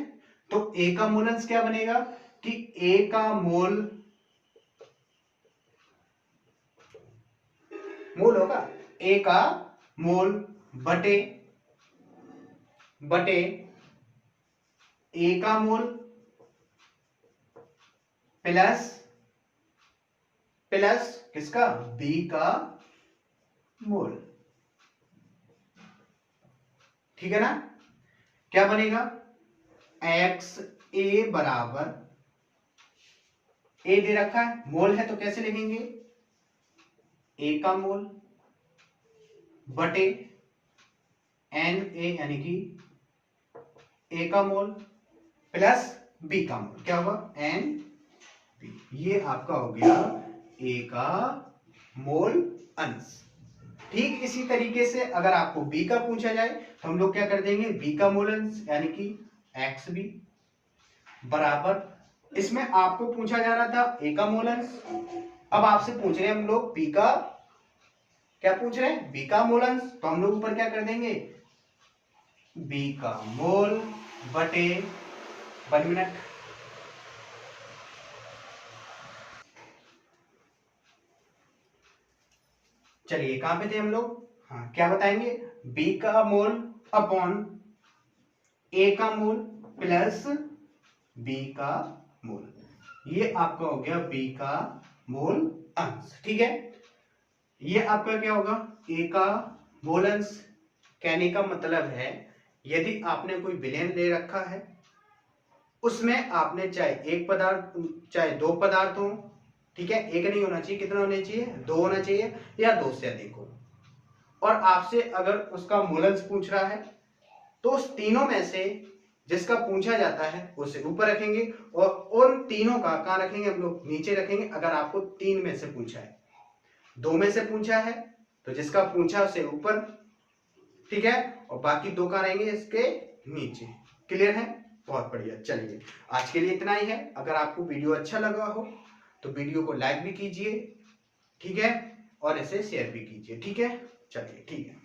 तो A का मोल अंश क्या बनेगा कि A का मोल होगा A का मोल बटे A का मोल प्लस किसका B का मोल। ठीक है ना? क्या बनेगा? XA बराबर A दे रखा है, मोल है तो कैसे लिखेंगे? A का मोल बटे NA यानी कि A का मोल प्लस B का मोल। क्या होगा? NB। ये आपका हो गया A का मोल अंश। ठीक इसी तरीके से अगर आपको B का पूछा जाए तो हम लोग क्या कर देंगे? B का मोल अंश यानी कि XB बराबर, इसमें आपको पूछा जा रहा था A का मोल अंश, अब आपसे पूछ रहे हैं हम लोग B का, क्या पूछ रहे हैं? B का मोल अंश, तो हम लोग ऊपर क्या कर देंगे? B का मोल बटे 1 मिनट। चलिए कहां पे थे हम लोग? हाँ, क्या बताएंगे? B का मोल अपॉन A का मोल प्लस B का मोल, ये आपका हो गया B का मोल अंश। ठीक है, ये आपका क्या होगा? A का मोल अंश। कहने का मतलब है यदि आपने कोई विलयन ले रखा है, उसमें आपने चाहे एक पदार्थ चाहे दो पदार्थ हो, ठीक है, एक नहीं होना चाहिए, कितना होना चाहिए? दो होना चाहिए या दो से अधिक हो, और आपसे अगर उसका मूलंश पूछ रहा है तो उस तीनों में से जिसका पूछा जाता है उसे ऊपर रखेंगे और उन तीनों का कहां रखेंगे? हम लोग नीचे रखेंगे। अगर आपको तीन में से पूछा है, दो में से पूछा है तो जिसका पूछा उसे ऊपर, ठीक है, और बाकी दो कहां रहेंगे? इसके नीचे। क्लियर है? बहुत बढ़िया। चलिए आज के लिए इतना ही है। अगर आपको वीडियो अच्छा लगा हो तो वीडियो को लाइक भी कीजिए, ठीक है, और इसे शेयर भी कीजिए। ठीक है, चलिए ठीक है।